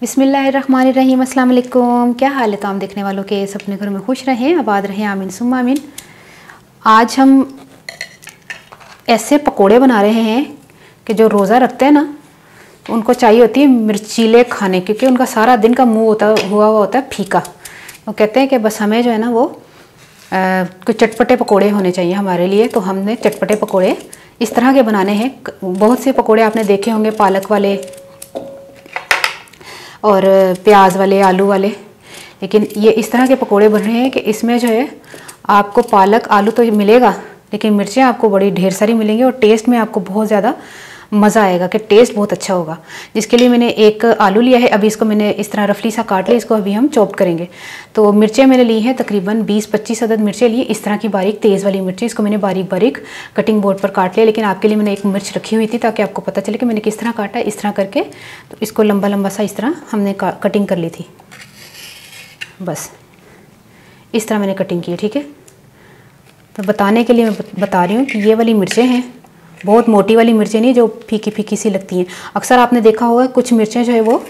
बिस्मिल्लाहिर्रहमानिर्रहीम, अस्सलाम वालेकुम। क्या हाल है तमाम देखने वालों के, सब अपने घरों में खुश रहें, आबाद रहें, आमीन सुम्मा आमीन। आज हम ऐसे पकोड़े बना रहे हैं कि जो रोज़ा रखते हैं ना उनको चाहिए होती है मिर्चीले खाने, क्योंकि उनका सारा दिन का मुँह हुआ होता है फीका। वो कहते हैं कि बस हमें जो है ना वो कुछ चटपटे पकोड़े होने चाहिए हमारे लिए। तो हमने चटपटे पकोड़े इस तरह के बनाने हैं। बहुत से पकोड़े आपने देखे होंगे, पालक वाले और प्याज वाले, आलू वाले, लेकिन ये इस तरह के पकोड़े बन रहे हैं कि इसमें जो है आपको पालक आलू तो मिलेगा, लेकिन मिर्चें आपको बड़ी ढेर सारी मिलेंगी और टेस्ट में आपको बहुत ज़्यादा मज़ा आएगा कि टेस्ट बहुत अच्छा होगा। जिसके लिए मैंने एक आलू लिया है, अभी इसको मैंने इस तरह रफली सा काट लिया, इसको अभी हम चॉप करेंगे। तो मिर्चें मैंने ली हैं तकरीबन 20-25 अदद मिर्चें ली, इस तरह की बारीक तेज़ वाली मिर्चें। इसको मैंने बारीक बारीक कटिंग बोर्ड पर काट लिया, लेकिन आपके लिए मैंने एक मिर्च रखी हुई थी ताकि आपको पता चले कि मैंने किस तरह काटा है। इस तरह करके तो इसको लंबा लंबा सा इस तरह हमने कटिंग कर ली थी, बस इस तरह मैंने कटिंग की है, ठीक है। तो बताने के लिए मैं बता रही हूँ कि ये वाली मिर्चें हैं, बहुत मोटी वाली मिर्चें नहीं जो फीकी फीकी सी लगती हैं। अक्सर आपने देखा होगा कुछ मिर्चें जो है वो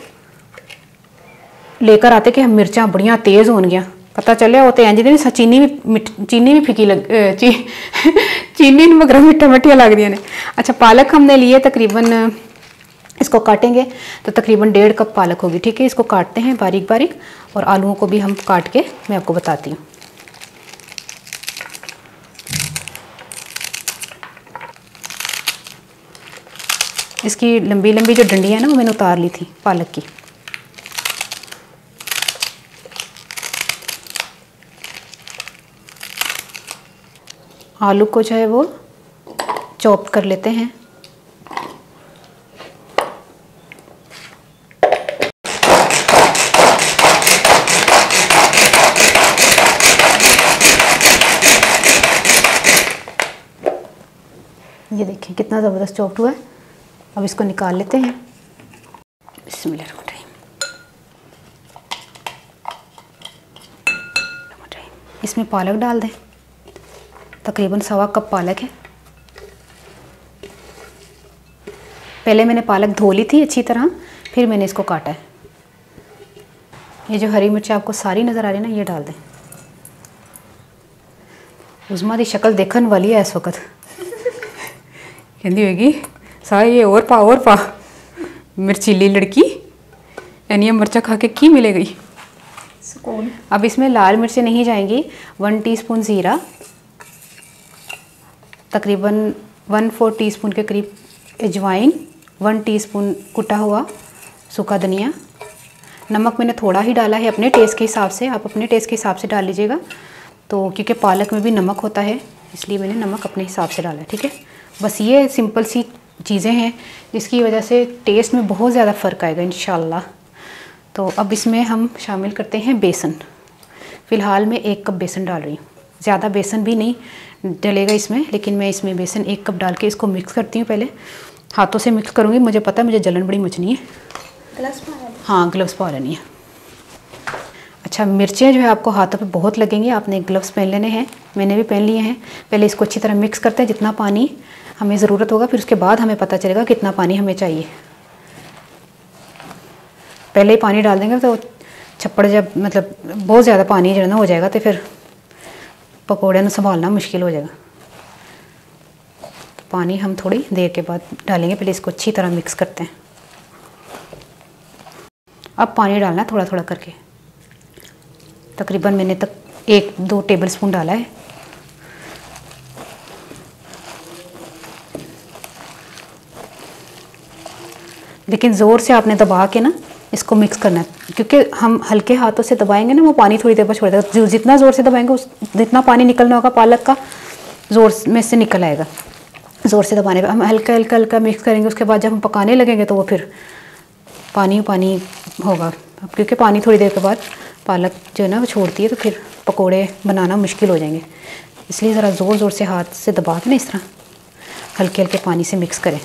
लेकर आते कि हम मिर्चां बढ़िया तेज़ होंगियाँ, पता चले होते हैं जिन्हें चीनी भी फीकी चीनी मगर मिठा मिठिया लग रही ने। अच्छा, पालक हमने लिए तकरीबन, इसको काटेंगे तो तकरीबन 1.5 कप पालक होगी, ठीक है। इसको काटते हैं बारीक बारीक और आलूओं को भी हम काट के मैं आपको बताती हूँ। इसकी लंबी लंबी जो डंडियाँ ना वो मैंने उतार ली थी पालक की। आलू को जो है वो चॉप कर लेते हैं। ये देखिए कितना ज़बरदस्त चॉप्ड हुआ है। अब इसको निकाल लेते हैं। बिस्मिल्लाहिर्रहमानिर्रहीम। इसमें पालक डाल दें, तकरीबन 1.25 कप पालक है। पहले मैंने पालक धो ली थी अच्छी तरह, फिर मैंने इसको काटा है। ये जो हरी मिर्च आपको सारी नज़र आ रही है ना, ये डाल दें। उज़मा की शक्ल देखने वाली है इस वक्त, कहती होगी सारी ये और पा मिर्चीली लड़की यानी मिर्चा खा के की मिलेगी सुकून। अब इसमें लाल मिर्चें नहीं जाएंगी। 1 टीस्पून ज़ीरा, तकरीबन 1/4 टीस्पून के करीब अजवाइन, 1 टीस्पून कुटा हुआ सूखा धनिया। नमक मैंने थोड़ा ही डाला है अपने टेस्ट के हिसाब से, आप अपने टेस्ट के हिसाब से डाल लीजिएगा। तो क्योंकि पालक में भी नमक होता है इसलिए मैंने नमक अपने हिसाब से डाला है, ठीक है। बस ये सिंपल सी चीज़ें हैं जिसकी वजह से टेस्ट में बहुत ज़्यादा फ़र्क आएगा इंशाल्लाह। तो अब इसमें हम शामिल करते हैं बेसन। फ़िलहाल मैं 1 कप बेसन डाल रही हूँ, ज़्यादा बेसन भी नहीं डलेगा इसमें, लेकिन मैं इसमें बेसन 1 कप डाल के इसको मिक्स करती हूँ। पहले हाथों से मिक्स करूँगी, मुझे पता है मुझे जलन बड़ी मचनी है। ग्लव्स हाँ, ग्लव्स पा लेनी है। अच्छा, मिर्चें जो है आपको हाथों पे बहुत लगेंगी, आपने ग्लव्स पहन लेने हैं, मैंने भी पहन लिए हैं। पहले इसको अच्छी तरह मिक्स करते हैं, जितना पानी हमें ज़रूरत होगा फिर उसके बाद हमें पता चलेगा कितना पानी हमें चाहिए। पहले ही पानी डाल देंगे तो छप्पड़ जब मतलब बहुत ज़्यादा पानी जो है ना हो जाएगा तो फिर पकौड़े में संभालना मुश्किल हो जाएगा। तो पानी हम थोड़ी देर के बाद डालेंगे, पहले इसको अच्छी तरह मिक्स करते हैं। अब पानी डालना है थोड़ा थोड़ा करके, तकरीबन मैंने तक 1-2 टेबल स्पून डाला है। लेकिन ज़ोर से आपने दबा के ना इसको मिक्स करना है, क्योंकि हम हल्के हाथों से दबाएंगे ना वो पानी थोड़ी देर बाद छोड़ देगा। जितना ज़ोर से दबाएंगे जितना पानी निकलना होगा पालक का ज़ोर में से निकल आएगा। ज़ोर से दबाने पर हम हल्का हल्का हल्का मिक्स करेंगे, उसके बाद जब हम पकाने लगेंगे तो वो फिर पानी पानी होगा। अब क्योंकि पानी थोड़ी देर के बाद पालक जो है ना वो छोड़ती है तो फिर पकोड़े बनाना मुश्किल हो जाएंगे, इसलिए ज़रा ज़ोर ज़ोर से हाथ से दबा के ना इस तरह हल्के हल्के पानी से मिक्स करें।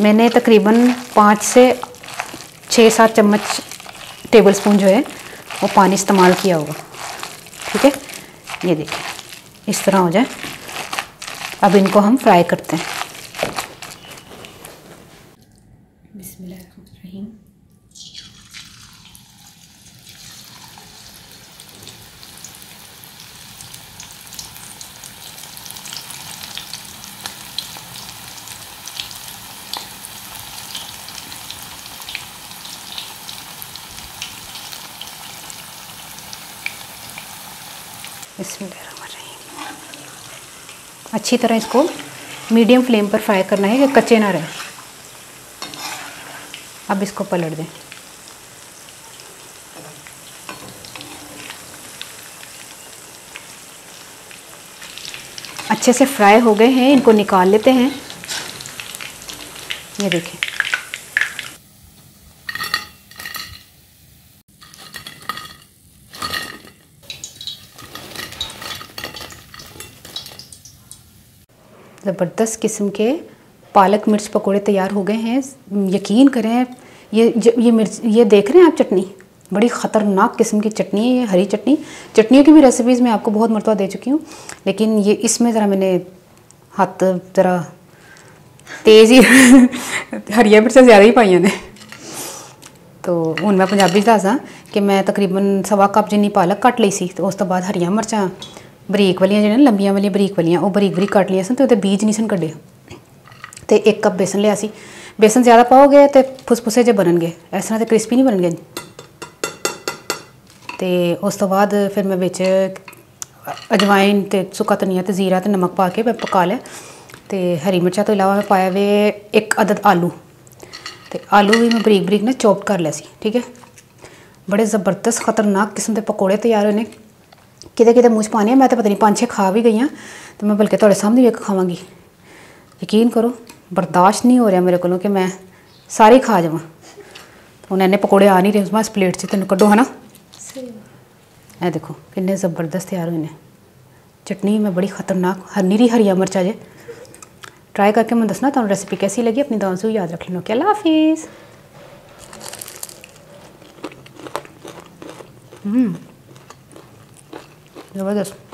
मैंने तकरीबन 5 से 6-7 चम्मच टेबल स्पून जो है वो पानी इस्तेमाल किया होगा। ठीक है, ये देखिए इस तरह हो जाए। अब इनको हम फ्राई करते हैं। बिस्मिल्लाहिर्रहमानिर्रहीम। अच्छी तरह इसको मीडियम फ्लेम पर फ्राई करना है कि कच्चे ना रहे। अब इसको पलट दें। अच्छे से फ्राई हो गए हैं, इनको निकाल लेते हैं। ये देखें, ज़बरदस्त किस्म के पालक मिर्च पकोड़े तैयार हो गए हैं। यकीन करें, ये मिर्च, ये देख रहे हैं आप चटनी, बड़ी ख़तरनाक किस्म की चटनी है ये, हरी चटनी। चटनियों की भी रेसिपीज़ मैं आपको बहुत मरतबा दे चुकी हूँ, लेकिन ये इसमें ज़रा मैंने हाथ ज़रा तेज़ ही हरिया मिर्चा ज़्यादा ही पाइया ने। तो हूँ मैं पंजाबी दसा कि मैं तकरीबन 1.25 कप जिन्नी पालक कट ली सी, तो उस तो बाद हरिया मिर्चा बरीक वालियां जिहड़ियां लंबियां वालियां बरीक वालियां, वो बरीक बरीक कट लिया सन, तो बीज नहीं सन कड्डे। तो 1 कप बेसन लिया सी। बेसन ज़्यादा पाओगे तो फुसफुसे जे बननगे, इस तरह तो क्रिस्पी नहीं बननगे। तो उस तो बाद फिर मैं विच अजवाइन ते सुक्का धनिया ते जीरा ते नमक पा के मैं पका लिया। तो हरी मिर्चा तो इलावा मैं पाया वे 1 अदद आलू, तो आलू भी मैं बरीक बरीक ने चॉप कर लिया सी। ठीक है, बड़े ज़बरदस्त खतरनाक किस्म के पकौड़े तैयार होने। किते किते मूँह च पाने, मैं तो पता नहीं 5-6 खा भी गई हाँ, तो मैं बल्कि तुहाडे सामने भी एक खावांगी। यकीन करो बर्दाश्त नहीं हो रहा मेरे को कि मैं सारे खा जावां। हुण इन्ने पकौड़े आ नहीं रहे, उस प्लेट से तेन कड्डो है ना। ए देखो किन्ने ज़बरदस्त तैयार हुए हैं। चटनी में बड़ी खतरनाक निरी हरिया मिर्चा जे। ट्राई करके मैं दसना तुहानू रेसिपी कैसी लगी। अपनी दुआओं से याद रख लेना। ओके, अल्लाह हाफिज़। ज़बरदस्त।